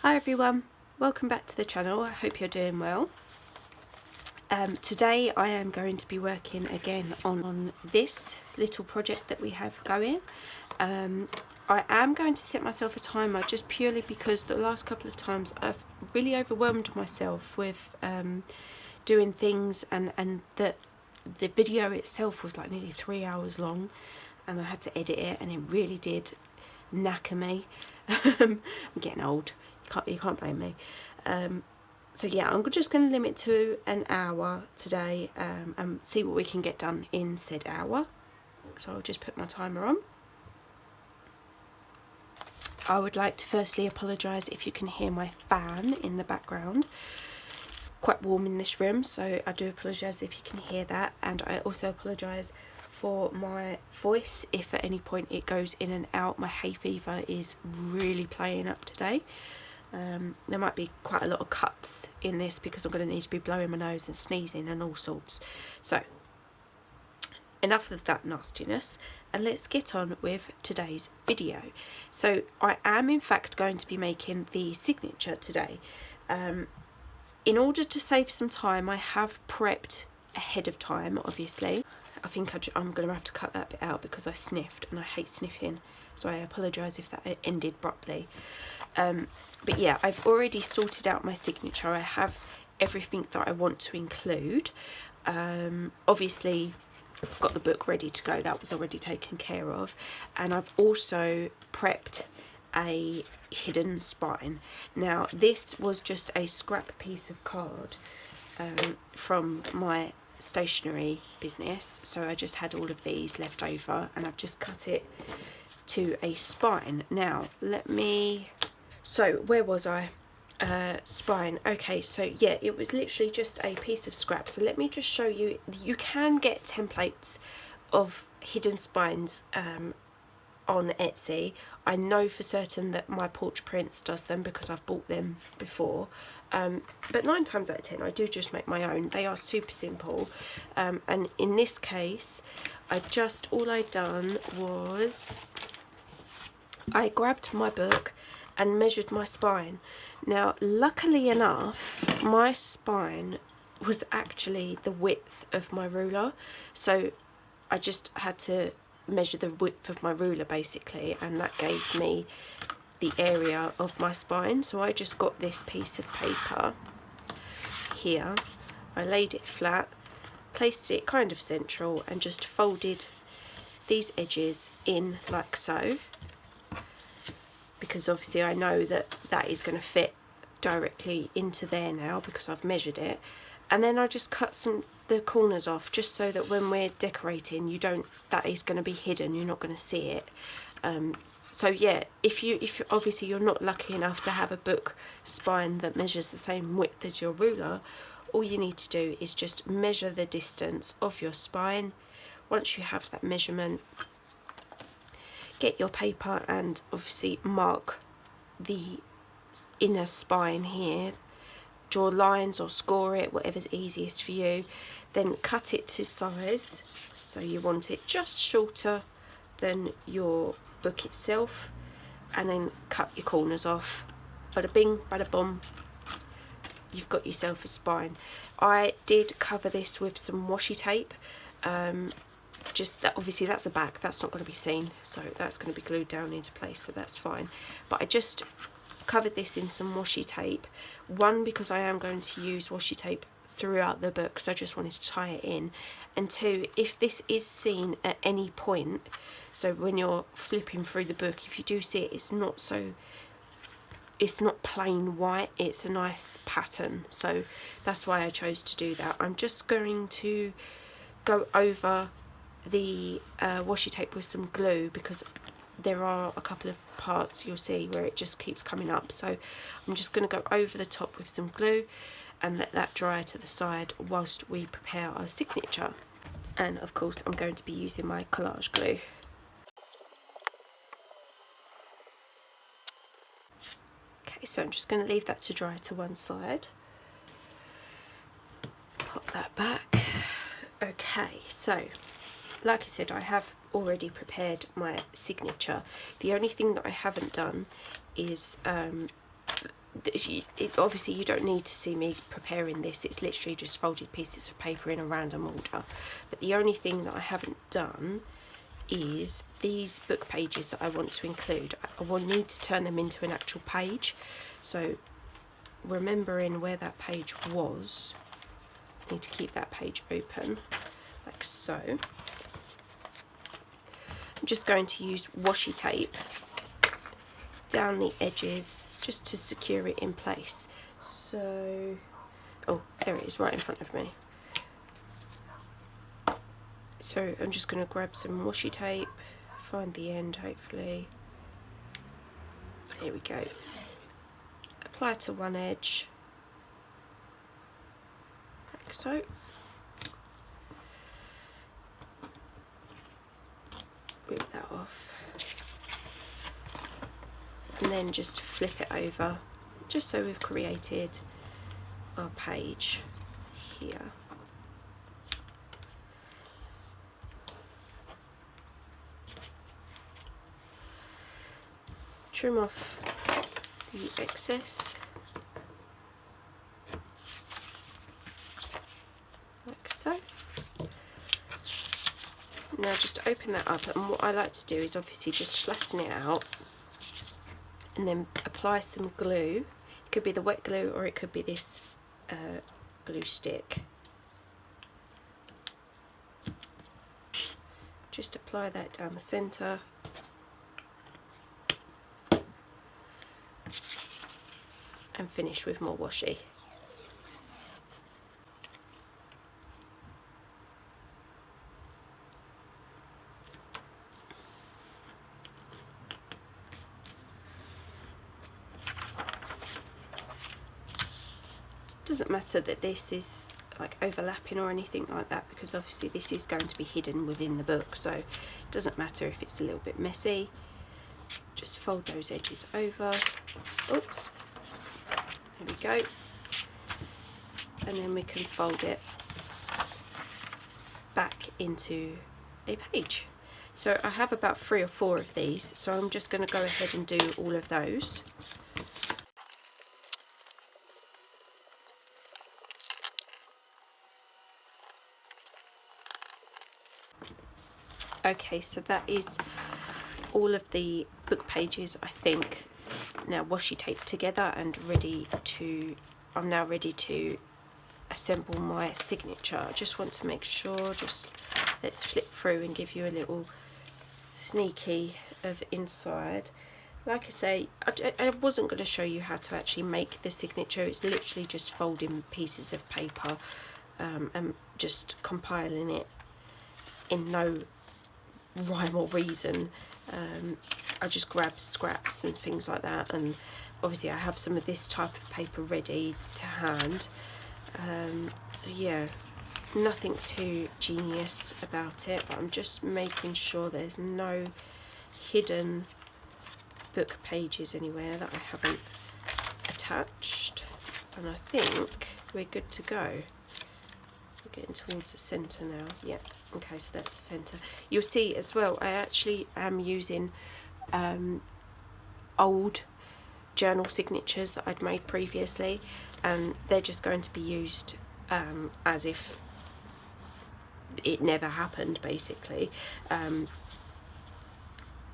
Hi everyone, welcome back to the channel. I hope you're doing well. Today I am going to be working again on this little project that we have going. I am going to set myself a timer just purely because the last couple of times I've really overwhelmed myself with doing things, and the video itself was like nearly 3 hours long and I had to edit it, and it really did knacker me. I'm getting old, you can't blame me. So yeah, I'm just going to limit to an hour today and see what we can get done in said hour. So I'll just put my timer on. I would like to firstly apologise if you can hear my fan in the background. It's quite warm in this room, so I do apologise if you can hear that, and I also apologise for my voice if at any point it goes in and out. My hay fever is really playing up today. There might be quite a lot of cuts in this because I'm going to need to be blowing my nose and sneezing and all sorts. So enough of that nastiness, and let's get on with today's video. So I am in fact going to be making the signature today. In order to save some time, I have prepped ahead of time, obviously. I think I'm going to have to cut that bit out because I sniffed and I hate sniffing, so I apologise if that ended abruptly. But yeah, I've already sorted out my signature. I have everything that I want to include. Obviously I've got the book ready to go, that was already taken care of, and I've also prepped a hidden spine. Now this was just a scrap piece of card from my stationery business, so I just had all of these left over and I've just cut it to a spine. Now so where was I? Spine. Okay, so yeah, it was literally just a piece of scrap. So let me just show you. You can get templates of hidden spines on Etsy. I know for certain that my Porch Prints does them because I've bought them before, but 9 times out of 10 I do just make my own. They are super simple, and in this case all I'd done was I grabbed my book and measured my spine. Now luckily enough, my spine was actually the width of my ruler, so I just had to measure the width of my ruler basically, and that gave me the area of my spine. So I just got this piece of paper here, I laid it flat, placed it kind of central, and just folded these edges in like so, because obviously I know that that is going to fit directly into there now because I've measured it. And then I just cut the corners off, just so that when we're decorating, that is going to be hidden, you're not going to see it. So yeah, if obviously you're not lucky enough to have a book spine that measures the same width as your ruler, all you need to do is just measure the distance of your spine. Once you have that measurement, get your paper and obviously mark the inner spine here. Draw lines or score it, whatever's easiest for you. Then cut it to size, so you want it just shorter than your book itself, and then cut your corners off. Bada bing, bada boom, you've got yourself a spine. I did cover this with some washi tape, just that, obviously that's a back, that's not going to be seen, so that's going to be glued down into place, so that's fine. But I just covered this in some washi tape, one because I am going to use washi tape throughout the book, so I just wanted to tie it in, and two, if this is seen at any point, so when you're flipping through the book, if you do see it, it's not plain white, it's a nice pattern, so that's why I chose to do that. I'm just going to go over the washi tape with some glue because there are a couple of parts you'll see where it just keeps coming up, so I'm just going to go over the top with some glue and let that dry to the side whilst we prepare our signature. And of course I'm going to be using my collage glue. Okay, so I'm just going to leave that to dry to one side. Pop that back. Okay, so like I said, I have already prepared my signature. The only thing that I haven't done is obviously you don't need to see me preparing this, it's literally just folded pieces of paper in a random order. But the only thing that I haven't done is these book pages that I want to include. I will need to turn them into an actual page. So remembering where that page was, I need to keep that page open like so. I'm just going to use washi tape down the edges just to secure it in place. So, oh, there it is right in front of me. So I'm just going to grab some washi tape, find the end hopefully. There we go. Apply to one edge, like so. Rip that off. And then just flip it over, just so we've created our page here. Trim off the excess, like so. Now just open that up, and what I like to do is obviously just flatten it out and then apply some glue. It could be the wet glue or it could be this glue stick. Just apply that down the centre. And finish with more washi. Doesn't matter that this is like overlapping or anything like that, because obviously this is going to be hidden within the book, so it doesn't matter if it's a little bit messy. Just fold those edges over. Oops. There we go. And then we can fold it back into a page. So I have about 3 or 4 of these, so I'm just going to go ahead and do all of those. Okay, so that is all of the book pages, I think, now washi taped together and ready to, I'm now ready to assemble my signature. I just want to make sure, just let's flip through and give you a little sneaky of inside. Like I say, I wasn't going to show you how to actually make the signature. It's literally just folding pieces of paper and just compiling it in no rhyme or reason. I just grab scraps and things like that, and obviously I have some of this type of paper ready to hand. So yeah, nothing too genius about it, but I'm just making sure there's no hidden book pages anywhere that I haven't attached, and I think we're good to go. We're getting towards the centre now. Yeah, okay, so that's the centre. You'll see as well, I actually am using old journal signatures that I'd made previously, and they're just going to be used as if it never happened, basically.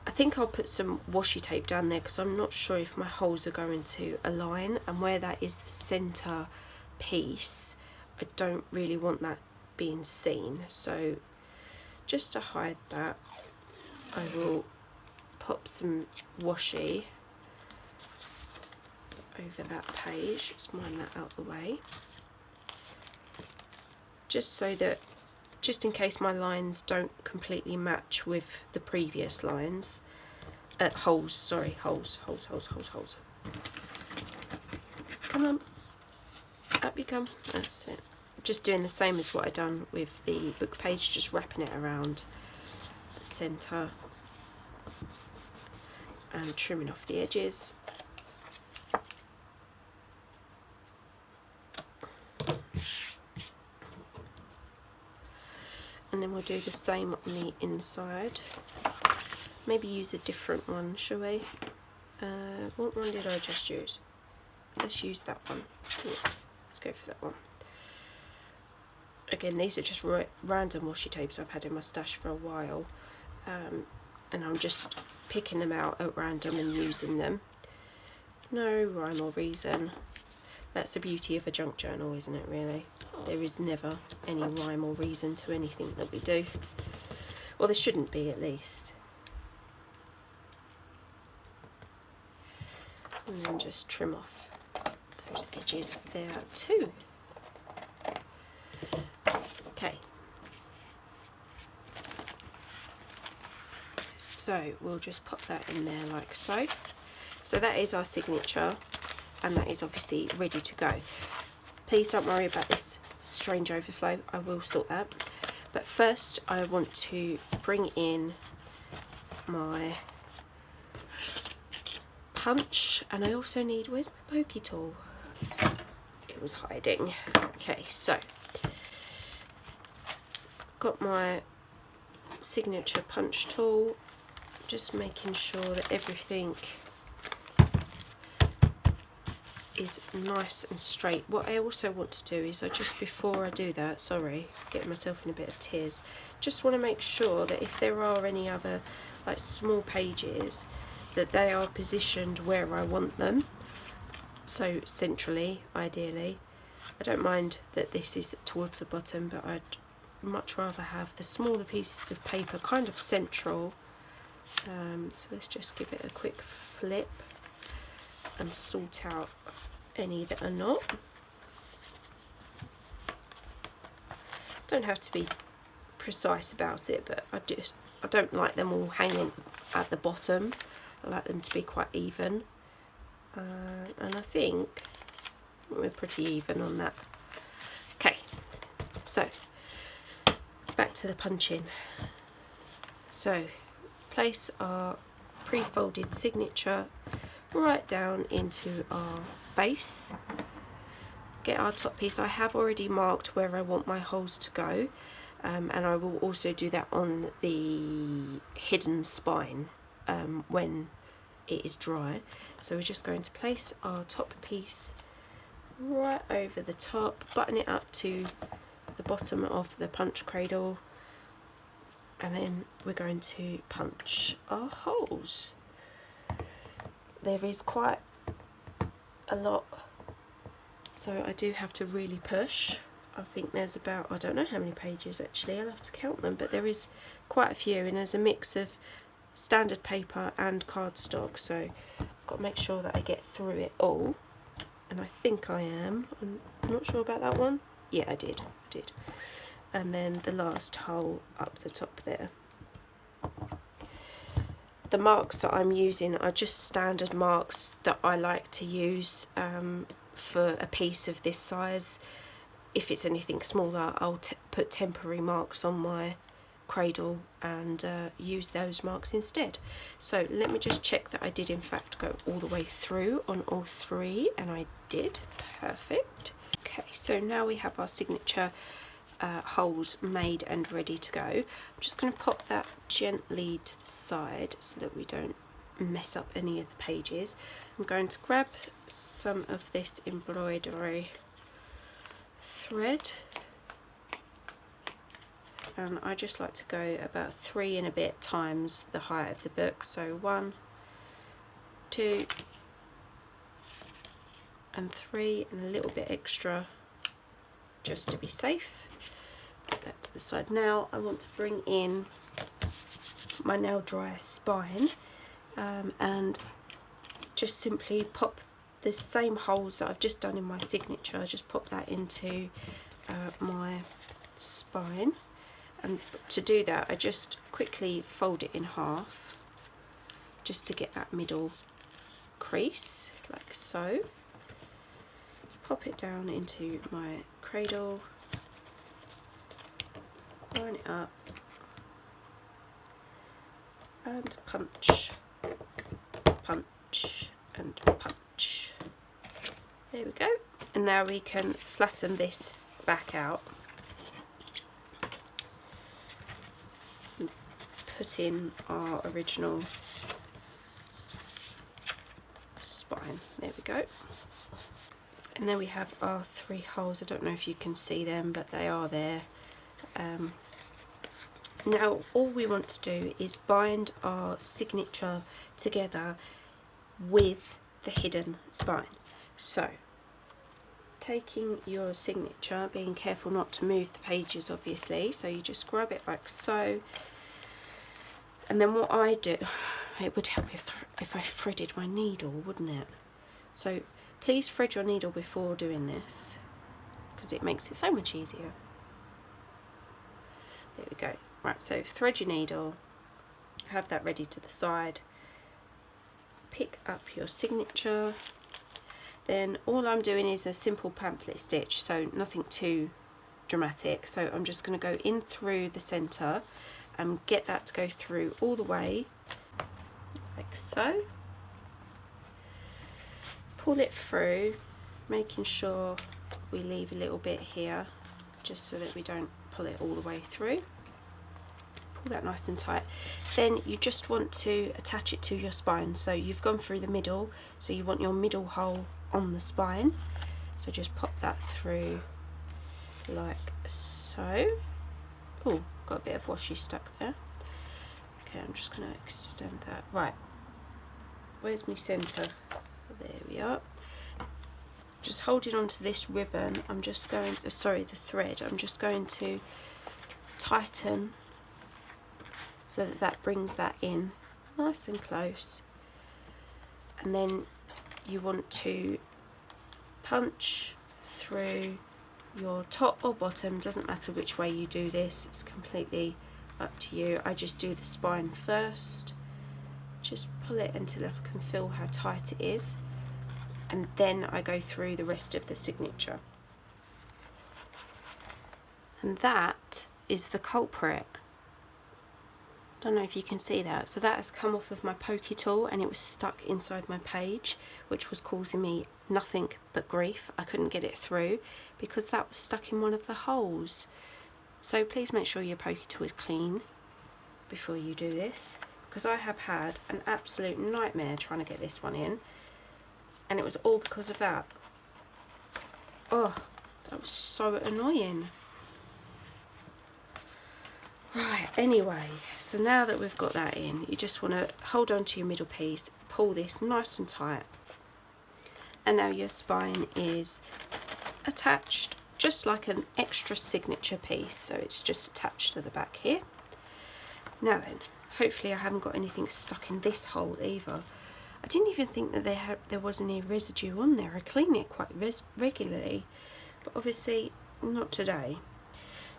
I think I'll put some washi tape down there because I'm not sure if my holes are going to align, and where that is the centre piece, I don't really want that being seen. So just to hide that, I will pop some washi over that page. Let's mine that out of the way, just so that, just in case my lines don't completely match with the previous lines. Holes, sorry, holes. Come on, up you come. That's it. Just doing the same as what I've done with the book page, just wrapping it around the centre and trimming off the edges. And then we'll do the same on the inside. Maybe use a different one, shall we? What one did I just use? let's use that one. Let's go for that one. Again, these are just random washi tapes I've had in my stash for a while, and I'm just picking them out at random and using them. No rhyme or reason. That's the beauty of a junk journal, isn't it, really? There is never any rhyme or reason to anything that we do. Well, there shouldn't be, at least. And then just trim off those edges there too. Okay. So we'll just pop that in there like so. So that is our signature, and that is obviously ready to go. Please don't worry about this strange overflow, I will sort that. But first I want to bring in my punch, and I also need, where's my pokey tool? It was hiding. Okay, so got my signature punch tool, just making sure that everything is nice and straight. What I also want to do is, before I do that, sorry, getting myself in a bit of tears, just want to make sure that if there are any other like small pages, that they are positioned where I want them, so centrally ideally. I don't mind that this is towards the bottom, but I'd much rather have the smaller pieces of paper kind of central. So let's just give it a quick flip and sort out any that are not. Don't have to be precise about it, but I don't like them all hanging at the bottom. I like them to be quite even, and I think we're pretty even on that. Okay, so back to the punching. So place our pre-folded signature right down into our base. Get our top piece. I have already marked where I want my holes to go, and I will also do that on the hidden spine when it is dry. So we're just going to place our top piece right over the top, button it up to the bottom of the punch cradle, and then we're going to punch our holes. There is quite a lot, so I do have to really push. I think there's about, I don't know how many pages actually, I'll have to count them, but there is quite a few, and there's a mix of standard paper and cardstock, so I've got to make sure that I get through it all, and I think I am. I'm not sure about that one. Yeah, I did. And then the last hole up the top there. The marks that I'm using are just standard marks that I like to use for a piece of this size. If it's anything smaller, I'll put temporary marks on my cradle and use those marks instead. So let me just check that I did in fact go all the way through on all three, and I did. Perfect. Okay, so now we have our signature holes made and ready to go. I'm just going to pop that gently to the side so that we don't mess up any of the pages. I'm going to grab some of this embroidery thread, and I just like to go about 3 and a bit times the height of the book, so 1, 2 and 3, and a little bit extra just to be safe. Put that to the side. Now I want to bring in my now dry spine, and just simply pop the same holes that I've just done in my signature, just pop that into my spine. And to do that, I just quickly fold it in half just to get that middle crease, like so. Pop it down into my cradle, line it up, and punch, punch, and punch. There we go. And now we can flatten this back out and put in our original spine. spine. There we go. And then we have our 3 holes. I don't know if you can see them, but they are there. Now all we want to do is bind our signature together with the hidden spine. So taking your signature, being careful not to move the pages obviously, so you just grab it like so, and then what I do, it would help if I threaded my needle, wouldn't it? So please thread your needle before doing this, because it makes it so much easier. There we go. Right, so thread your needle, have that ready to the side, pick up your signature. Then all I'm doing is a simple pamphlet stitch, so nothing too dramatic. So I'm just going to go in through the centre and get that to go through all the way, like so. Pull it through, making sure we leave a little bit here, just so that we don't pull it all the way through. Pull that nice and tight. Then you just want to attach it to your spine. So you've gone through the middle, so you want your middle hole on the spine, so just pop that through like so. Oh, got a bit of washi stuck there. Okay, I'm just going to extend that. Right, where's my centre? There we are. Just holding on to this ribbon, I'm just going, sorry, the thread, I'm just going to tighten so that that brings that in nice and close. And then you want to punch through your top or bottom, doesn't matter which way you do this, it's completely up to you. I just do the spine first, just pull it until I can feel how tight it is, and then I go through the rest of the signature. And that is the culprit. Don't know if you can see that. So that has come off of my pokey tool and it was stuck inside my page, which was causing me nothing but grief. I couldn't get it through because that was stuck in one of the holes. So please make sure your pokey tool is clean before you do this, because I have had an absolute nightmare trying to get this one in, and it was all because of that. Oh, that was so annoying. Right, anyway, so now that we've got that in, you just want to hold on to your middle piece, pull this nice and tight, and now your spine is attached just like an extra signature piece, so it's just attached to the back here. Now then, hopefully I haven't got anything stuck in this hole either. I didn't even think that there was any residue on there. I clean it quite regularly, but obviously not today.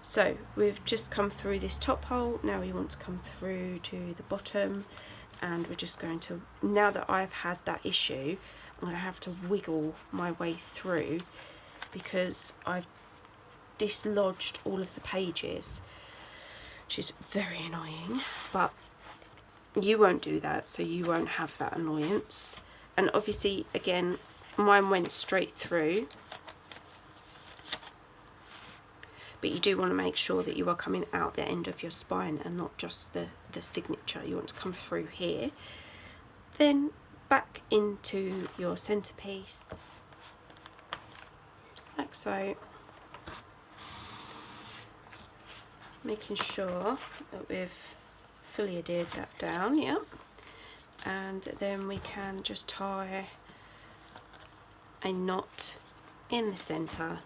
So we've just come through this top hole, now we want to come through to the bottom, and we're just going to, now that I've had that issue, I'm going to have to wiggle my way through because I've dislodged all of the pages, which is very annoying, but you won't do that, so you won't have that annoyance. And obviously, again, mine went straight through, but you do want to make sure that you are coming out the end of your spine and not just the signature. You want to come through here, then back into your centerpiece, like so, making sure that we've fully adhered that down, yeah, and then we can just tie a knot in the center,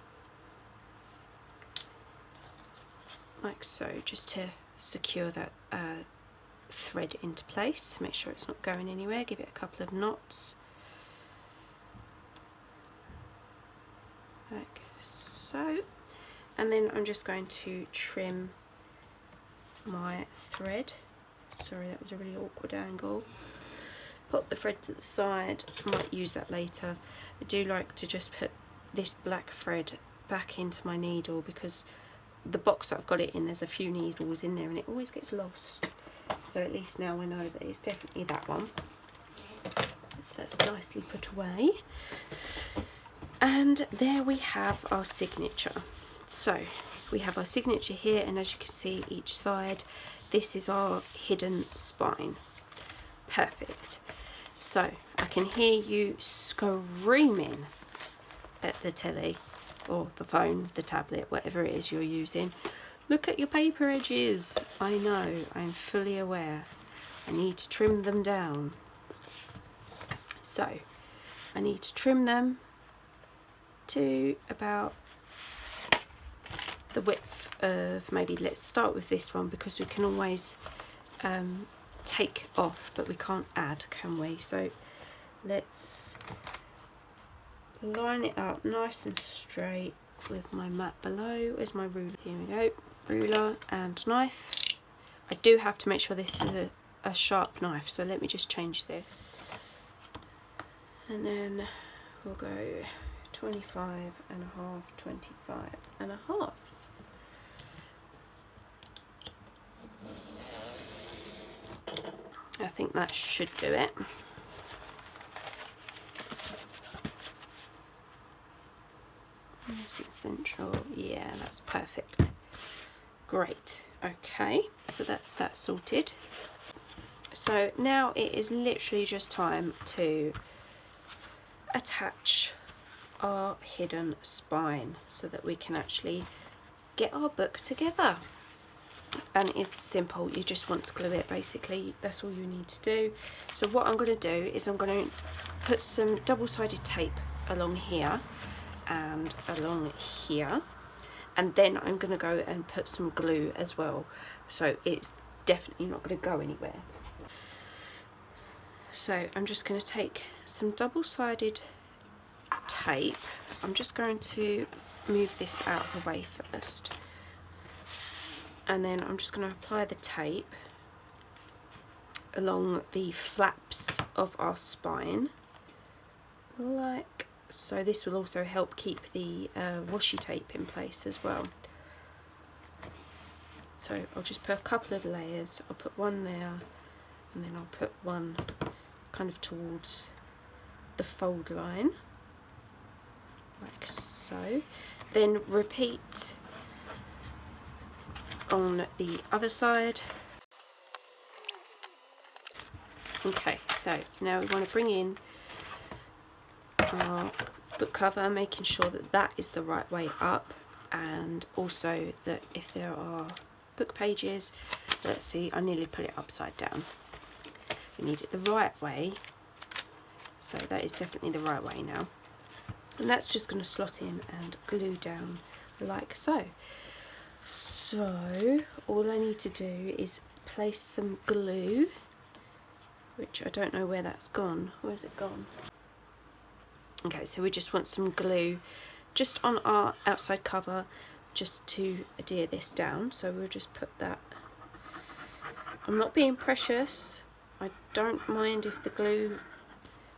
like so, just to secure that thread into place. Make sure it's not going anywhere, give it a couple of knots, like so, and then I'm just going to trim my thread. Sorry, that was a really awkward angle. Put the thread to the side, I might use that later. I do like to just put this black thread back into my needle because the box that I've got it in, there's a few needles in there and it always gets lost. So at least now we know that it's definitely that one. So that's nicely put away. And there we have our signature. So we have our signature here, and as you can see each side, this is our hidden spine. Perfect. So I can hear you screaming at the telly or the phone, the tablet, whatever it is you're using. Look at your paper edges. I know, I'm fully aware. I need to trim them down. So I need to trim them to about the width of, maybe let's start with this one, because we can always take off, but we can't add, can we? So let's line it up nice and straight with my mat below. Where's my ruler? Here we go. Ruler and knife. I do have to make sure this is a sharp knife, so let me just change this. And then we'll go 25 and a half, 25 and a half. I think that should do it. Is it central? Yeah, that's perfect. Great. Okay, so that's that sorted. So now it is literally just time to attach our hidden spine so that we can actually get our book together. And it's simple, you just want to glue it basically, that's all you need to do. So what I'm going to do is I'm going to put some double-sided tape along here and along here, and then I'm going to go and put some glue as well, so it's definitely not going to go anywhere. So I'm just going to take some double-sided tape. I'm just going to move this out of the way first, and then I'm just going to apply the tape along the flaps of our spine like so. This will also help keep the washi tape in place as well. So I'll just put a couple of layers. I'll put one there, and then I'll put one kind of towards the fold line like so. Then repeat on the other side. Okay, so now we want to bring in our book cover, making sure that that is the right way up, and also that if there are book pages, let's see, I nearly put it upside down. We need it the right way, so that is definitely the right way now. And that's just going to slot in and glue down like so. So all I need to do is place some glue, which I don't know where that's gone. Where's it gone? Okay, so we just want some glue just on our outside cover just to adhere this down. So we'll just put that. I'm not being precious. I don't mind if the glue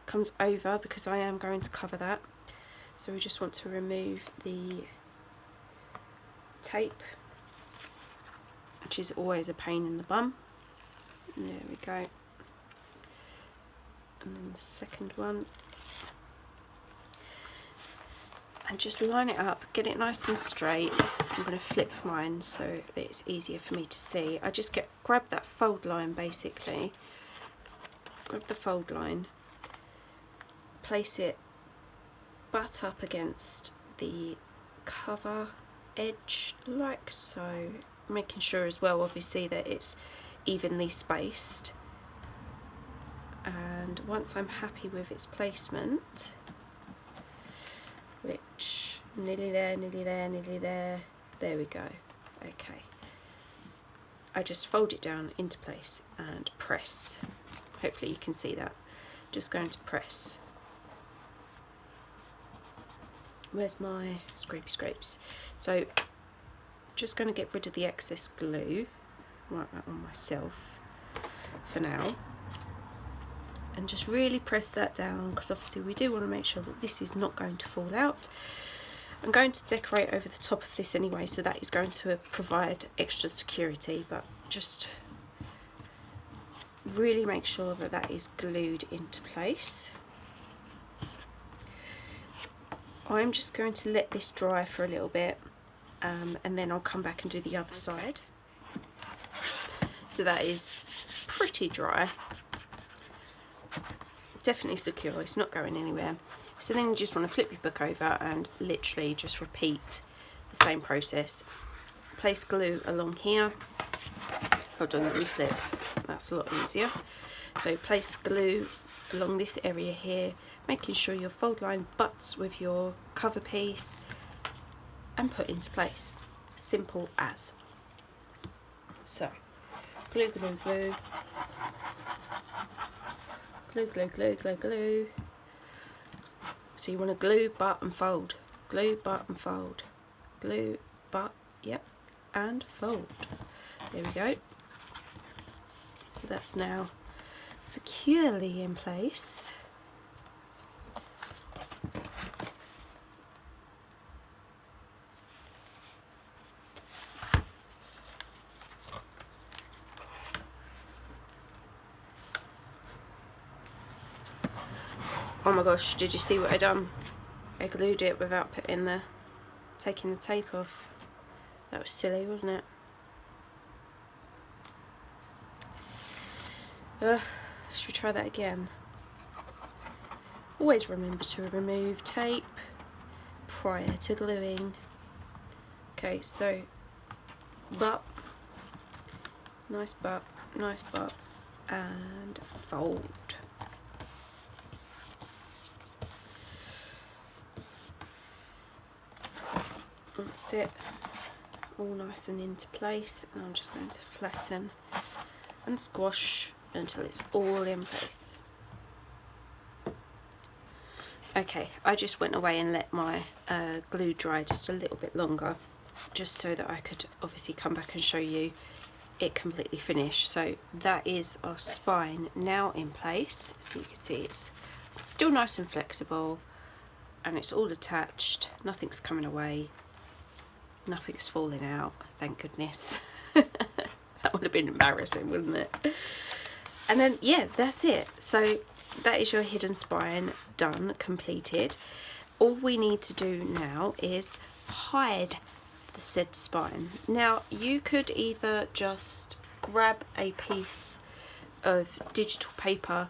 comes over because I am going to cover that. So we just want to remove the tape, which is always a pain in the bum. And there we go. And then the second one. And just line it up, get it nice and straight. I'm going to flip mine so that it's easier for me to see. I just grab that fold line basically. Grab the fold line, place it butt up against the cover edge like so, making sure as well obviously that it's evenly spaced. And once I'm happy with its placement, which nearly there, nearly there, nearly there, there we go. Okay, I just fold it down into place and press. Hopefully you can see that. Just going to press. Where's my scrapes? So just going to get rid of the excess glue, write that on myself for now, and just really press that down, because obviously we do want to make sure that this is not going to fall out. I'm going to decorate over the top of this anyway, so that is going to provide extra security, but just really make sure that that is glued into place. I'm just going to let this dry for a little bit, and then I'll come back and do the other side. So that is pretty dry. definitely secure, it's not going anywhere. So then you just want to flip your book over and literally just repeat the same process. Place glue along here. Hold on, let me flip, that's a lot easier. So place glue along this area here, making sure your fold line butts with your cover piece, and put into place. Simple as. So glue, glue, glue, glue, glue, glue, glue, glue. So you want to glue, butt and fold, glue, butt and fold, glue, butt, yep, and fold. There we go. So that's now securely in place. Oh my gosh, did you see what I done? I glued it without taking the tape off. That was silly, wasn't it? Should we try that again? Always remember to remove tape prior to gluing. Okay, so butt, nice butt, and fold. That's it, all nice and into place, and I'm just going to flatten and squash until it's all in place. Okay, I just went away and let my glue dry just a little bit longer, just so that I could obviously come back and show you it completely finished. So that is our spine now in place. So you can see it's still nice and flexible, and it's all attached, nothing's coming away, nothing's falling out, thank goodness. That would have been embarrassing, wouldn't it? And then yeah, that's it. So that is your hidden spine done, completed. All we need to do now is hide the said spine. Now you could either just grab a piece of digital paper,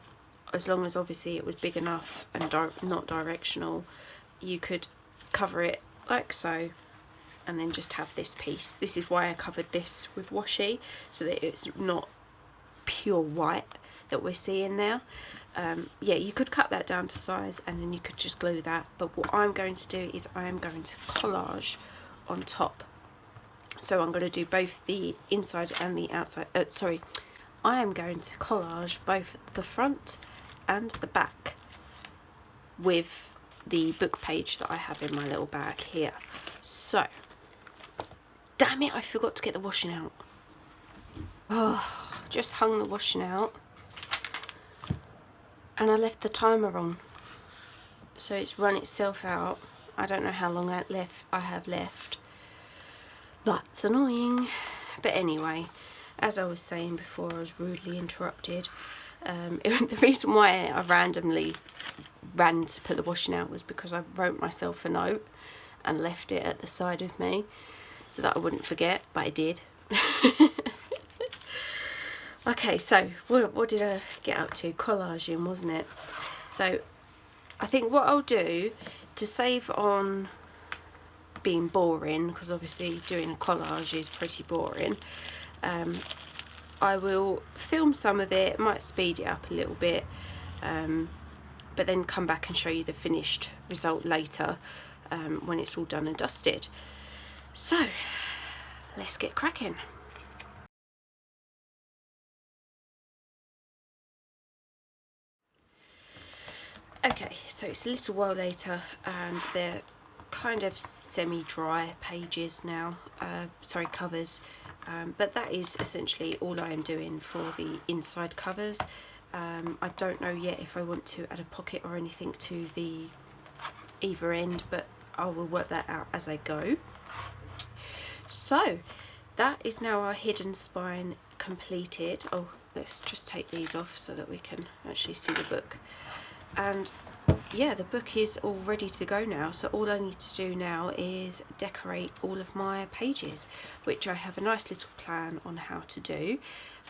as long as obviously it was big enough and not directional. You could cover it like so, and then just have this piece. This is why I covered this with washi, so that it's not pure white that we're seeing now. Yeah, you could cut that down to size and then you could just glue that, but what I'm going to do is I am going to collage on top. So I'm going to do both the inside and the outside, I am going to collage both the front and the back with the book page that I have in my little bag here. So, damn it, I forgot to get the washing out. Oh, just hung the washing out and I left the timer on, so it's run itself out. I don't know how long I have left. That's annoying. But anyway, as I was saying before, I was rudely interrupted. The reason why I randomly ran to put the washing out was because I wrote myself a note and left it at the side of me so that I wouldn't forget, but I did. Okay, so what did I get up to? Collaging, wasn't it? So I think what I'll do to save on being boring, because obviously doing a collage is pretty boring, I will film some of it, might speed it up a little bit, but then come back and show you the finished result later, when it's all done and dusted. So let's get cracking. Okay, so it's a little while later and they're kind of semi-dry pages now, covers, but that is essentially all I am doing for the inside covers. I don't know yet if I want to add a pocket or anything to the either end, but I will work that out as I go. So that is now our hidden spine completed. Oh, let's just take these off so that we can actually see the book. And yeah, the book is all ready to go now, so all I need to do now is decorate all of my pages, which I have a nice little plan on how to do.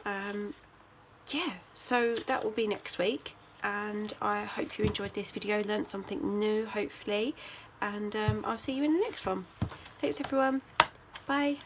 Yeah, so that will be next week. and I hope you enjoyed this video, learnt something new hopefully, and I'll see you in the next one. Thanks everyone, bye.